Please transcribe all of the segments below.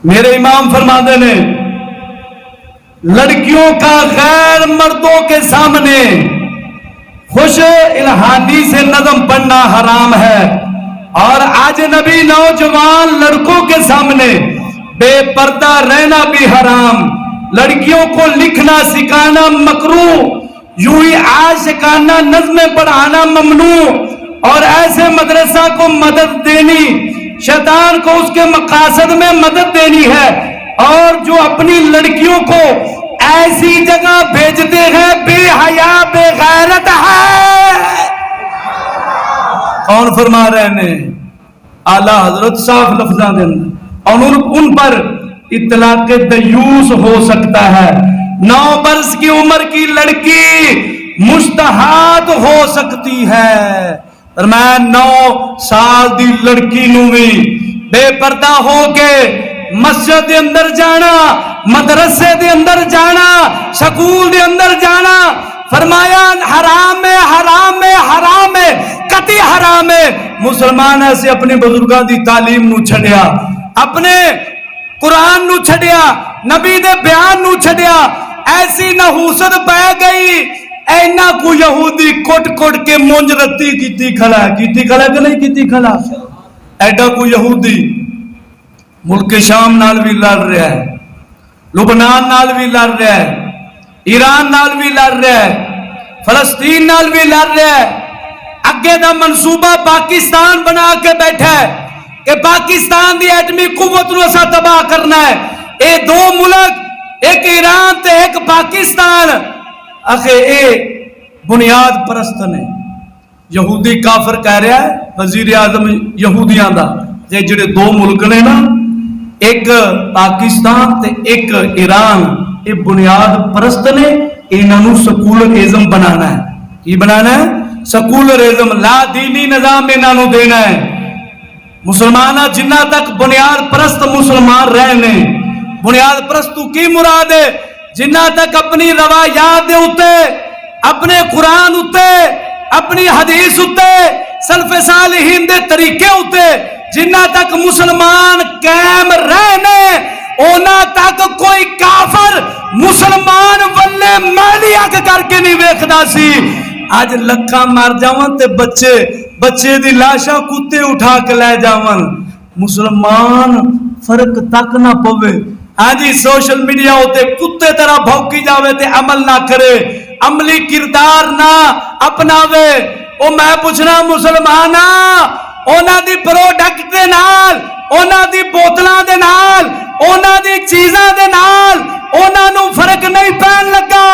میرے امام فرماتے نے لڑکیوں کا غیر مردوں کے سامنے خوش الہانی سے نظم پڑھنا حرام ہے، اور اجنبی نوجوان لڑکوں کے سامنے بے پردہ رہنا بھی حرام، لڑکیوں کو لکھنا سکھانا مکروہ، یوں ہی عاشقانہ نظمیں پڑھانا ممنوع، اور ایسے مدرسہ کو مدد دینی شیطان کو اس کے مقاصد میں مدد دینی ہے، اور جو اپنی لڑکیوں کو ایسی جگہ بھیجتے ہیں بے حیا بے غیرت ہے۔ کون فرما رہے ہیں؟ اعلیٰ حضرت صاف لفظاں دے اور ان پر اطلاق دیوس ہو سکتا ہے۔ 9 برس کی عمر کی لڑکی مستحاض ہو سکتی ہے، اور میں 9 سال دی لڑکی نو بھی بے پردہ ہو کے مسجد دے اندر جانا، مدرسے دے اندر جانا، سکول دے اندر جانا، فرمایا حرام ہے حرام ہے حرام ہے، قطعی حرام ہے۔ مسلمان ایسے اپنے بزرگاں دی تعلیم نو چھڑیا، اپنے قرآن نو چھڑیا، نبی دے بیان نو چھڑیا، ایسی نحوست پہ گئی اینا کو یہودی کٹ کٹ کے مونج رتی کیتی کھلا ہے، کیتی کھلا ہے کہ نہیں کیتی کھلا؟ ایڈا کو یہودی ملک شام نال بھی لڑ رہا ہے، لبنان نال بھی لڑ رہا ہے، ایران نال بھی لڑ رہا ہے، فلسطین نال بھی لڑ رہا ہے، اگے دا منصوبہ پاکستان بنا کے بیٹھا ہے کہ پاکستان دی ایٹمی قوت نو اسا تباہ کرنا ہے۔ اے 2 ملک، ایک ایران تے ایک پاکستان، اخے اے بنیاد پرست نے۔ یہودی کافر کہہ رہا ہے وزیر اعظم یہودیاں دا، یہ جڑے 2 ملک نے نا، ایک پاکستان تے ایک ایران، یہ بنیاد پرست نے، انہاں نو سیکولرزم بنانا ہے۔ کی بنانا ہے؟ سیکولرزم، لا دینی نظام انہاں نو دینا ہے۔ مسلمانہ جنہ تک بنیاد پرست مسلمان رہنے، بنیاد پرست تو کی مراد ہے؟ جنہ تک اپنی روایات دے اتے، اپنے قرآن اتے، اپنی حدیث اتے، سلف صالحین دے طریقے اتے جنہ تک مسلمان قائم رہنے، اونا تک کوئی کافر مسلمان ولے میلی اگ کر کے نہیں ویکھدا سی۔ آج لکھاں مار جاون تے بچے دی لاشاں کتے اٹھا کے لے جاون، مسلمان فرق تک نہ پوے۔ ہاں جی، سوشل میڈیا ہوتے کتے طرح بھوکی جاوے تے عمل نہ کرے، عملی کردار نہ اپناوے۔ او میں پوچھنا مسلمانا، اونا دی پروڈکٹ دے نال، اونا دی بوتلاں دے نال، اونا دی چیزاں دے نال اونا نو فرق نہیں پہن لگا،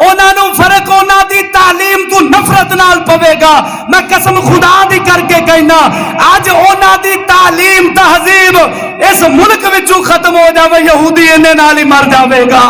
اونا نو فرق اونا دی تعلیم تو نفرت نال پوے گا۔ میں قسم خدا دی کر کے کہنا، آج اونا دی تعلیم تہذیب اس ملک وچوں ختم ہو جاوے، یہودی انہیں نال ہی مر جاوے گا۔